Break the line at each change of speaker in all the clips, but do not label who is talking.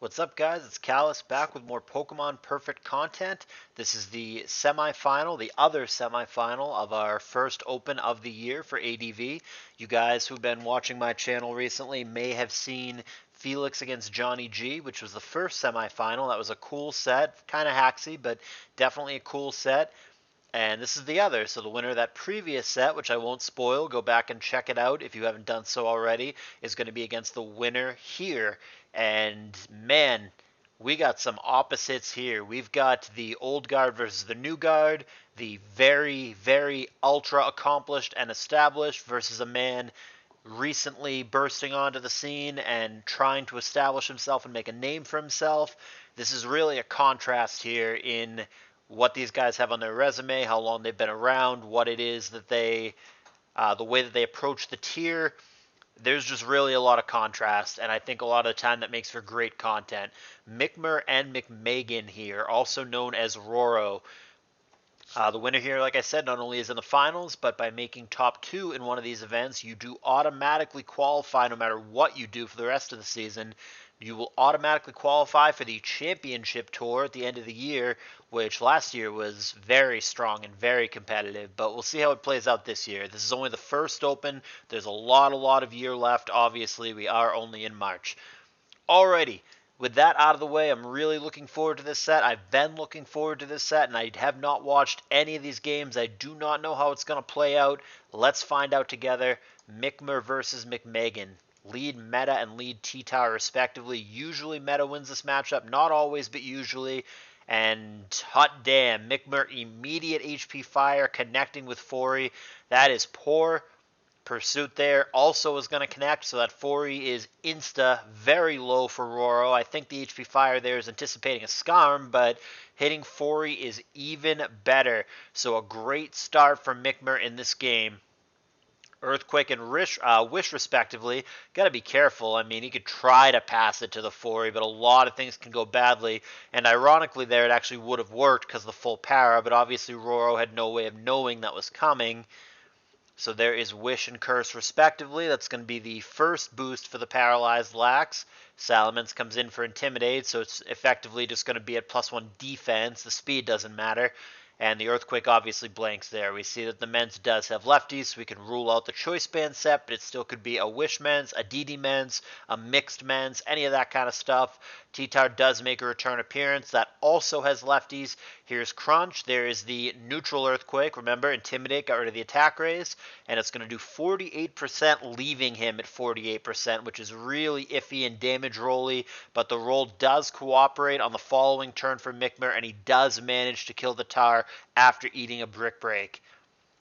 What's up, guys? It's Callus back with more Pokemon Perfect content. This is the semifinal, the other semifinal of our first open of the year for ADV. You guys who've been watching my channel recently may have seen Felix against Johnny G, which was the first semifinal. That was a cool set, kind of hacksy, but definitely a cool set. And this is the other. So the winner of that previous set, which I won't spoil, go back and check it out if you haven't done so already, is going to be against the winner here. And man, we got some opposites here. We've got the old guard versus the new guard, the very, very ultra accomplished and established versus a man recently bursting onto the scene and trying to establish himself and make a name for himself. This is really a contrast here in what these guys have on their resume, how long they've been around, what it is that the way that they approach the tier. There's just really a lot of contrast, and I think a lot of the time that makes for great content. Mikmer and McMeghan here, also known as Roro. The winner here, like I said, not only is in the finals, but by making top 2 in one of these events, you do automatically qualify no matter what you do for the rest of the season. You will automatically qualify for the championship tour at the end of the year, which last year was very strong and very competitive, but we'll see how it plays out this year. This is only the first open. There's a lot of year left. Obviously, we are only in March. Alrighty, with that out of the way, I'm really looking forward to this set. I've been looking forward to this set, and I have not watched any of these games. I do not know how it's going to play out. Let's find out together. Mikmer versus McMeghan. Lead meta and lead T-Tower respectively. Usually meta wins this matchup. Not always, but usually. And hot damn, Mikmer immediate HP fire connecting with Fori. That is poor. Pursuit there also is going to connect, so that Fori is insta very low for Roro. I think the HP Fire there is anticipating a Scarm, but hitting Fori is even better. So a great start for Mikmer in this game. Earthquake and Wish respectively. Got to be careful. I mean, he could try to pass it to the Fori, but a lot of things can go badly. And ironically there, it actually would have worked because of the full para, but obviously Roro had no way of knowing that was coming. So there is Wish and Curse respectively. That's going to be the first boost for the Paralyzed Lax. Salamence comes in for Intimidate, so it's effectively just going to be at +1 defense. The speed doesn't matter. And the Earthquake obviously blanks there. We see that the Mens does have lefties, so we can rule out the Choice Band set, but it still could be a Wish Mens, a DD Mens, a Mixed Mens, any of that kind of stuff. T-Tower does make a return appearance. That also has lefties. Here's Crunch. There is the neutral Earthquake. Remember, Intimidate got rid of the attack raise, and it's going to do 48%, leaving him at 48%, which is really iffy and damage rolly, but the roll does cooperate on the following turn for Mikmer, and he does manage to kill the Tar after eating a Brick Break.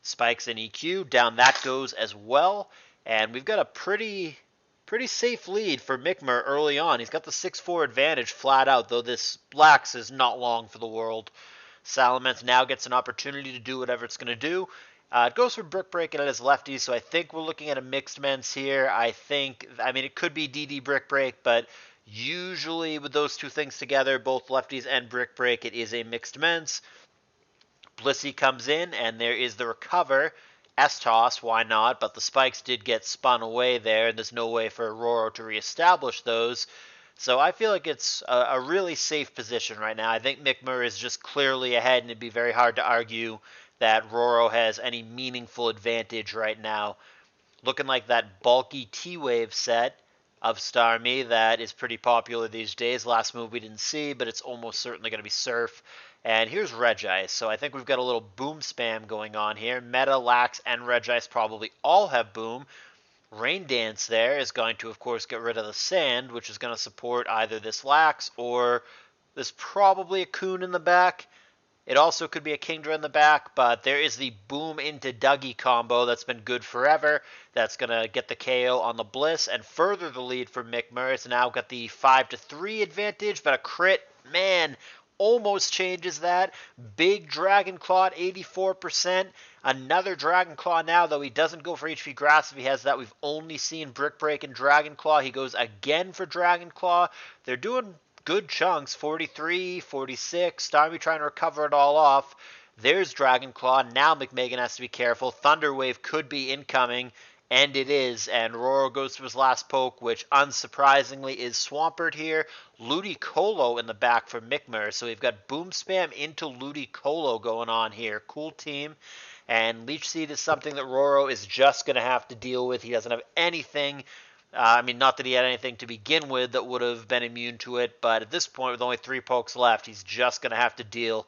Spikes and EQ, down that goes as well, and we've got a pretty safe lead for Mikmer early on. He's got the 6-4 advantage flat out, though this Lax is not long for the world. Salamence now gets an opportunity to do whatever it's going to do. It goes for Brick Break and it has lefties, so I think we're looking at a Mixed Mens here. I mean, it could be DD Brick Break, but usually with those two things together, both lefties and Brick Break, it is a Mixed Mens. Blissey comes in, and there is the Recover. S-Toss, why not? But the spikes did get spun away there, and there's no way for Roro to reestablish those. So I feel like it's a really safe position right now. I think Mikmer is just clearly ahead, and it'd be very hard to argue that Roro has any meaningful advantage right now. Looking like that bulky T-Wave set of Starmie that is pretty popular these days. Last move we didn't see, but it's almost certainly going to be Surf. And here's Regice, so I think we've got a little boom spam going on here. Meta, Lax, and Regice probably all have boom. Rain Dance there is going to, of course, get rid of the Sand, which is going to support either this Lax or there's probably a Coon in the back. It also could be a Kingdra in the back, but there is the Boom into Dougie combo that's been good forever. That's going to get the KO on the Bliss and further the lead for Mikmer. It's now got the 5-3 advantage, but a crit, man, almost changes that. Big Dragon Claw at 84%. Another Dragon Claw now, though he doesn't go for HP Grass if he has that. We've only seen Brick Break and Dragon Claw. He goes again for Dragon Claw. They're doing good chunks, 43, 46. Starmie trying to recover it all off. There's Dragon Claw. Now McMeghan has to be careful. Thunder Wave could be incoming. And it is, and Roro goes to his last poke, which unsurprisingly is Swampert here. Ludicolo in the back for Mikmer, so we've got Boom Spam into Ludicolo going on here. Cool team. And Leech Seed is something that Roro is just going to have to deal with. He doesn't have anything. Not that he had anything to begin with that would have been immune to it, but at this point, with only 3 pokes left, he's just going to have to deal.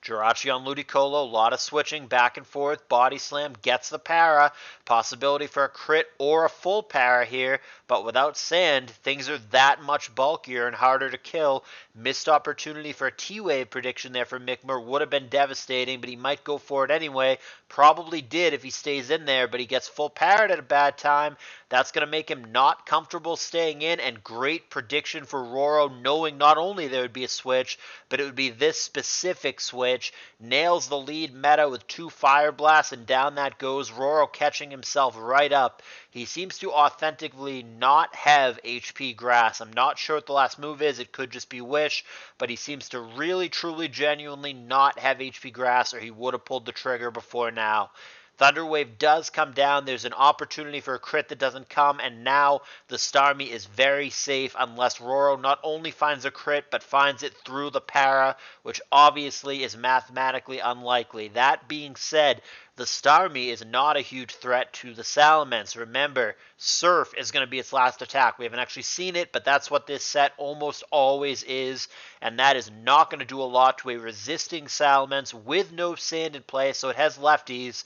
Jirachi on Ludicolo, a lot of switching back and forth. Body slam gets the para. Possibility for a crit or a full para here, but without sand, things are that much bulkier and harder to kill. Missed opportunity for a T-Wave prediction there for Mikmer would have been devastating, but he might go for it anyway. Probably did if he stays in there, but he gets full parried at a bad time. That's going to make him not comfortable staying in, and great prediction for Roro, knowing not only there would be a switch, but it would be this specific switch. Nails the lead meta with 2 Fire Blasts, and down that goes. Roro catching himself right up. He seems to authentically not have HP Grass. I'm not sure what the last move is. It could just be Wish, but he seems to really, truly, genuinely not have HP Grass, or he would have pulled the trigger before now. Thunderwave does come down. There's an opportunity for a crit that doesn't come, and now the Starmie is very safe unless Roro not only finds a crit, but finds it through the para, which obviously is mathematically unlikely. That being said, the Starmie is not a huge threat to the Salamence. Remember, Surf is going to be its last attack. We haven't actually seen it, but that's what this set almost always is, and that is not going to do a lot to a resisting Salamence with no sand in play, so it has lefties.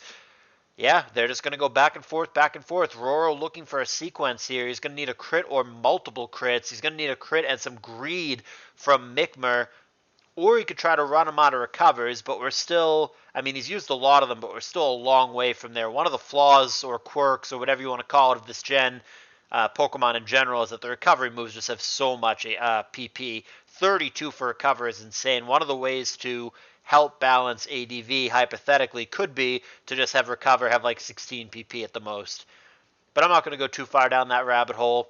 Yeah, they're just going to go back and forth, back and forth. Roro looking for a sequence here. He's going to need a crit or multiple crits. He's going to need a crit and some greed from Mikmer. Or he could try to run him out of recovers, but we're still... he's used a lot of them, but we're still a long way from there. One of the flaws or quirks or whatever you want to call it of this gen Pokemon in general is that the recovery moves just have so much PP. 32 for recover is insane. One of the ways to help balance ADV, hypothetically, could be to just have recover have like 16 PP at the most. But I'm not going to go too far down that rabbit hole.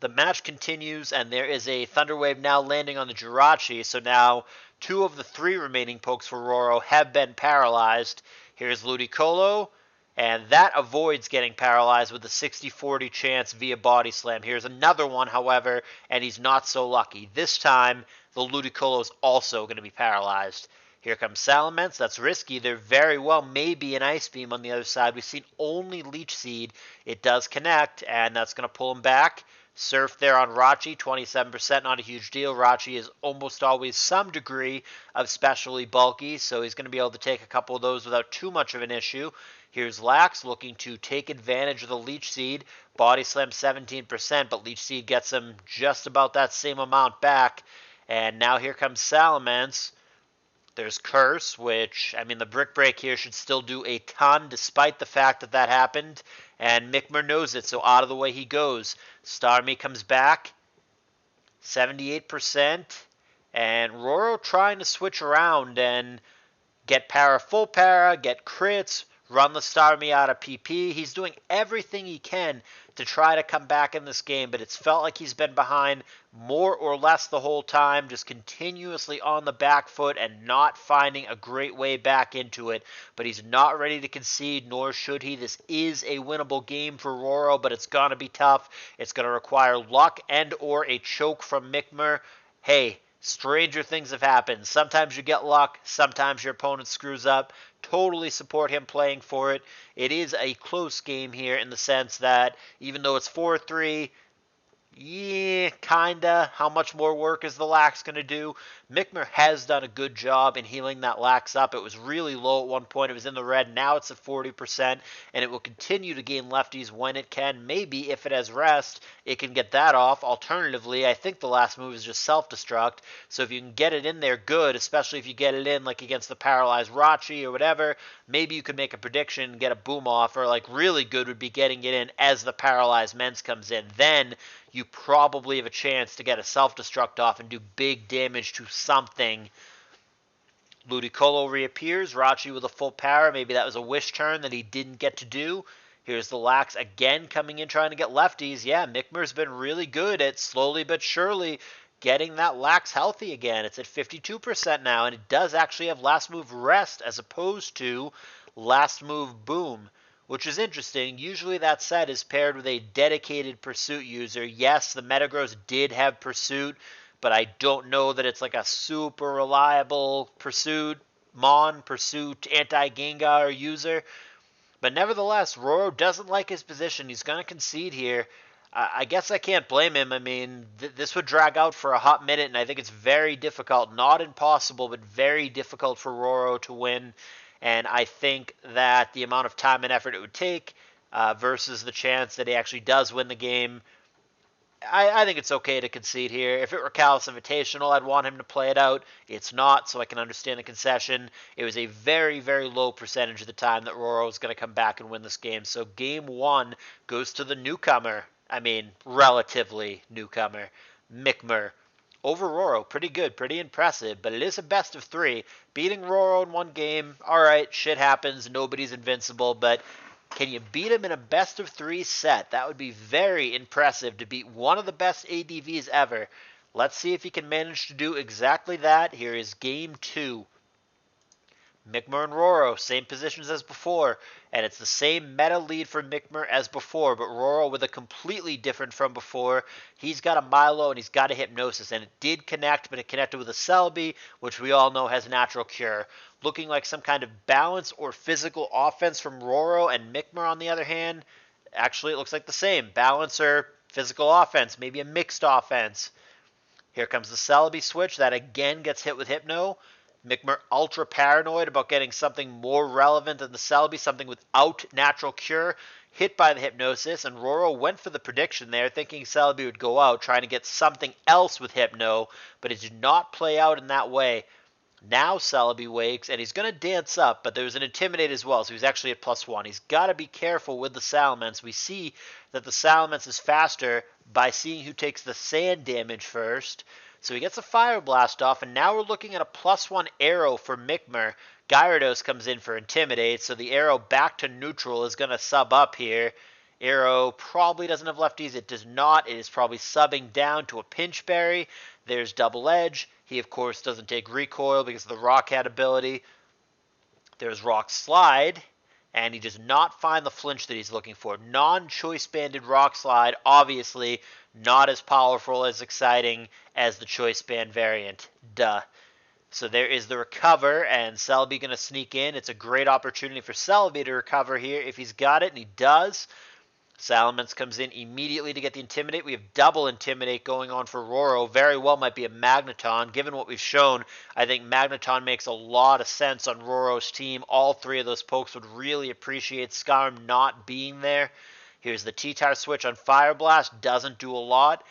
The match continues, and there is a Thunder Wave now landing on the Jirachi, so now 2 of the 3 remaining pokes for Roro have been paralyzed. Here's Ludicolo, and that avoids getting paralyzed with a 60-40 chance via Body Slam. Here's another one, however, and he's not so lucky. This time, the Ludicolo is also going to be paralyzed. Here comes Salamence. That's risky. There very well may be an Ice Beam on the other side. We've seen only Leech Seed. It does connect, and that's going to pull him back. Surf there on Rachi, 27%, not a huge deal. Rachi is almost always some degree of specially bulky, so he's going to be able to take a couple of those without too much of an issue. Here's Lax looking to take advantage of the Leech Seed. Body Slam 17%, but Leech Seed gets him just about that same amount back. And now here comes Salamence. There's Curse, which, the Brick Break here should still do a ton despite the fact that that happened. And Mikmer knows it, so out of the way he goes. Starmie comes back, 78%. And Roro trying to switch around and get para, full para, get crits, run the Starmie out of PP. He's doing everything he can to try to come back in this game, but it's felt like he's been behind more or less the whole time, just continuously on the back foot and not finding a great way back into it. But he's not ready to concede, nor should he. This is a winnable game for Roro, but it's going to be tough. It's going to require luck and or a choke from Mikmer. Hey, stranger things have happened. Sometimes you get luck, sometimes your opponent screws up. Totally support him playing for it. It is a close game here in the sense that even though it's 4-3, yeah, kinda. How much more work is the Lax going to do? Mikmer has done a good job in healing that Lax up. It was really low at one point. It was in the red. Now it's at 40%, and it will continue to gain lefties when it can. Maybe if it has rest, it can get that off. Alternatively, I think the last move is just self-destruct. So if you can get it in there, good, especially if you get it in like against the paralyzed Rachi or whatever. Maybe you could make a prediction and get a boom off, or like really good would be getting it in as the paralyzed Mens comes in. Then you probably have a chance to get a self-destruct off and do big damage to something. Ludicolo reappears. Rachi with a full para. Maybe that was a wish turn that he didn't get to do. Here's the Lax again coming in trying to get lefties. Yeah, Mikmer's been really good at slowly but surely getting that Lax healthy again. It's at 52% now, and it does actually have last move rest as opposed to last move boom, which is interesting. Usually that set is paired with a dedicated Pursuit user. Yes, the Metagross did have Pursuit, but I don't know that it's like a super reliable Pursuit, Pursuit, anti-Gengar user. But nevertheless, Roro doesn't like his position. He's going to concede here. I guess I can't blame him. I mean, this would drag out for a hot minute, and I think it's very difficult, not impossible, but very difficult for Roro to win. And I think that the amount of time and effort it would take versus the chance that he actually does win the game, I think it's okay to concede here. If it were Kalos Invitational, I'd want him to play it out. It's not, so I can understand the concession. It was a very, very low percentage of the time that Roro was going to come back and win this game. So game one goes to the newcomer. I mean, relatively newcomer, Mikmer. Over Roro, pretty good, pretty impressive, but it is a best of three. Beating Roro in one game, all right, shit happens, nobody's invincible, but can you beat him in a best of three set? That would be very impressive to beat one of the best ADVs ever. Let's see if he can manage to do exactly that. Here is game two. Mikmer and Roro, same positions as before, and it's the same meta lead for Mikmer as before, but Roro with a completely different from before. He's got a Milo and he's got a Hypnosis, and it did connect, but it connected with a Celebi, which we all know has Natural Cure. Looking like some kind of balance or physical offense from Roro, and Mikmer, on the other hand, actually it looks like the same. Balance or physical offense, maybe a mixed offense. Here comes the Celebi switch, that again gets hit with Hypno. Mikmer ultra paranoid about getting something more relevant than the Celebi, something without Natural Cure, hit by the Hypnosis, and Roro went for the prediction there, thinking Celebi would go out, trying to get something else with Hypno, but it did not play out in that way. Now Celebi wakes, and he's going to dance up, but there's an Intimidate as well, so he's actually at +1. He's got to be careful with the Salamence. We see that the Salamence is faster by seeing who takes the sand damage first. So he gets a Fire Blast off, and now we're looking at a +1 arrow for Mikmer. Gyarados comes in for Intimidate, so the arrow back to neutral is going to sub up here. Arrow probably doesn't have lefties. It does not. It is probably subbing down to a Pinch Berry. There's Double Edge. He, of course, doesn't take Recoil because of the Rock Hat ability. There's Rock Slide, and he does not find the flinch that he's looking for. Non-choice banded Rock Slide, obviously not as powerful, as exciting as the choice band variant. Duh. So there is the recover, and Celebi going to sneak in. It's a great opportunity for Celebi to recover here if he's got it, and he does. Salamence comes in immediately to get the Intimidate. We have double Intimidate going on for Roro. Very well might be a Magneton. Given what we've shown, I think Magneton makes a lot of sense on Roro's team. All three of those pokes would really appreciate Skarm not being there. Here's the T-Tar switch on Fire Blast. Doesn't do a lot.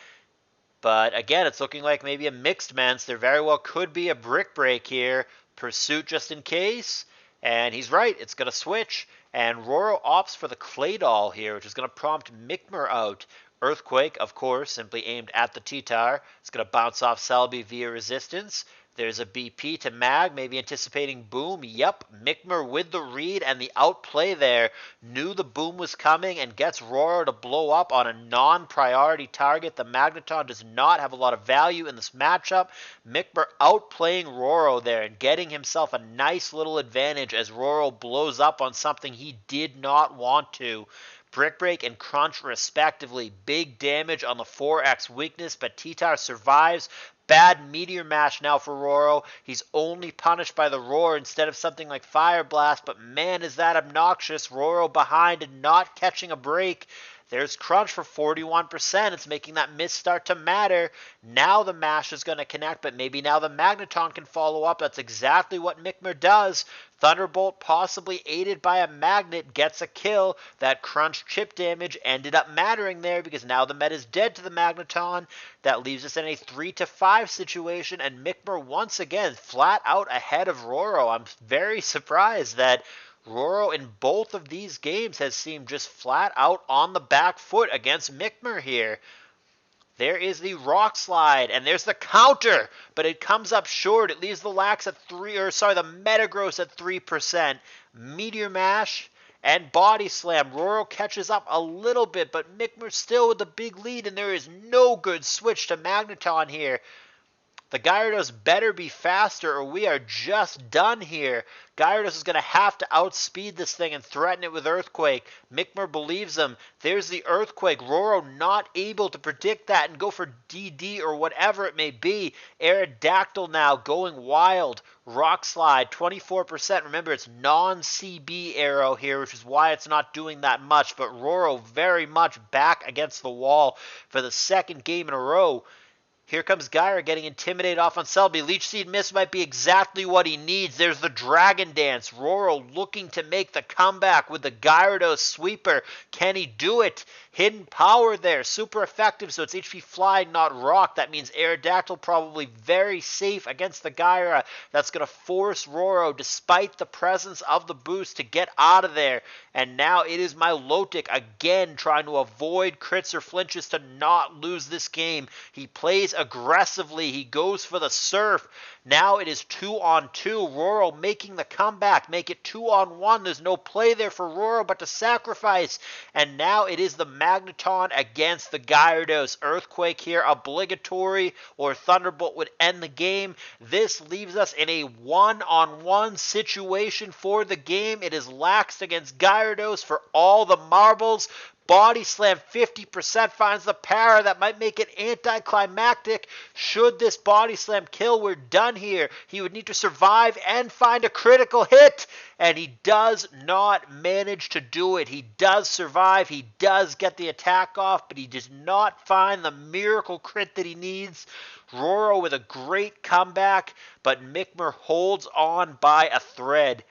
But again, it's looking like maybe a mixed Mence. There very well could be a Brick Break here. Pursuit just in case. And he's right. It's going to switch. And Roro opts for the Claydol here, which is going to prompt Mikmer out. Earthquake, of course, simply aimed at the T-Tar. It's going to bounce off Celebi via resistance. There's a BP to Mag, maybe anticipating Boom. Yep, Mikmer with the read and the outplay there. Knew the Boom was coming and gets Roro to blow up on a non-priority target. The Magneton does not have a lot of value in this matchup. Mikmer outplaying Roro there and getting himself a nice little advantage as Roro blows up on something he did not want to. Brick Break and Crunch respectively. Big damage on the 4X weakness, but T-Tar survives. Bad Meteor Mash now for Roro. He's only punished by the Roar instead of something like Fire Blast, but man, is that obnoxious. Roro behind and not catching a break. There's Crunch for 41%. It's making that miss start to matter. Now the Mash is going to connect, but maybe now the Magneton can follow up. That's exactly what Mikmer does. Thunderbolt, possibly aided by a Magnet, gets a kill. That Crunch chip damage ended up mattering there because now the Met is dead to the Magneton. That leaves us in a 3-5 situation, and Mikmer once again flat out ahead of Roro. I'm very surprised that Roro in both of these games has seemed just flat out on the back foot against Mikmer here. There is the Rock Slide, and there's the counter, but it comes up short. It leaves the the Metagross at 3%. Meteor Mash and Body Slam. Roro catches up a little bit, but Mikmer still with the big lead, and there is no good switch to Magneton here. The Gyarados better be faster or we are just done here. Gyarados is going to have to outspeed this thing and threaten it with Earthquake. Mikmer believes him. There's the Earthquake. Roro not able to predict that and go for DD or whatever it may be. Aerodactyl now going wild. Rock Slide, 24%. Remember, it's non-CB arrow here, which is why it's not doing that much. But Roro very much back against the wall for the second game in a row. Here comes Gyra getting intimidated off on Selby. Leech Seed Miss might be exactly what he needs. There's the Dragon Dance. Roro looking to make the comeback with the Gyarados sweeper. Can he do it? Hidden power there. Super effective, so it's HP Fly, not Rock. That means Aerodactyl probably very safe against the Gyra. That's going to force Roro, despite the presence of the boost, to get out of there. And now it is Milotic again trying to avoid crits or flinches to not lose this game. He plays aggressively. He goes for the Surf. Now it is 2-on-2. Roro making the comeback. Make it 2-on-1. There's no play there for Roro but to sacrifice. And now it is the Magneton against the Gyarados. Earthquake here obligatory, or Thunderbolt would end the game. This leaves us in a 1-on-1 situation for the game. It is laxed against Gyarados for all the marbles. Body Slam 50% finds the para. That might make it anticlimactic. Should this Body Slam kill, we're done here. He would need to survive and find a critical hit. And he does not manage to do it. He does survive. He does get the attack off, but he does not find the miracle crit that he needs. Roro with a great comeback, but Mikmer holds on by a thread.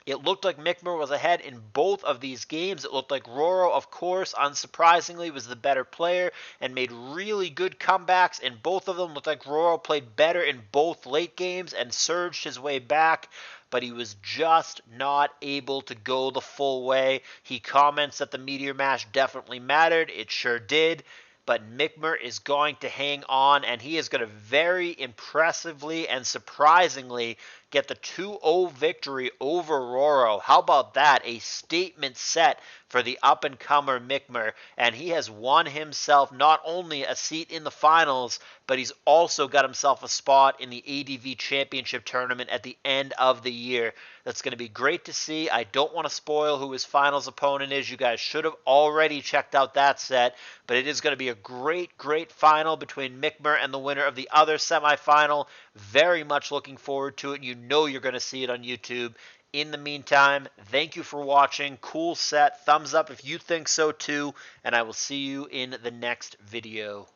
It looked like Mikmer was ahead in both of these games. It looked like Roro, of course, unsurprisingly, was the better player and made really good comebacks in both of them. Looked like Roro played better in both late games and surged his way back, but he was just not able to go the full way. He comments that the Meteor Mash definitely mattered. It sure did. But Mikmer is going to hang on, and he is going to very impressively and surprisingly get the 2-0 victory over Roro. How about that? A statement set for the up-and-comer Mikmer, and he has won himself not only a seat in the finals, but he's also got himself a spot in the ADV Championship Tournament at the end of the year. That's going to be great to see. I don't want to spoil who his finals opponent is. You guys should have already checked out that set, but it is going to be a great, great final between Mikmer and the winner of the other semifinal. Very much looking forward to it. You know you're going to see it on YouTube. In the meantime, thank you for watching. Cool set. Thumbs up if you think so too, and I will see you in the next video.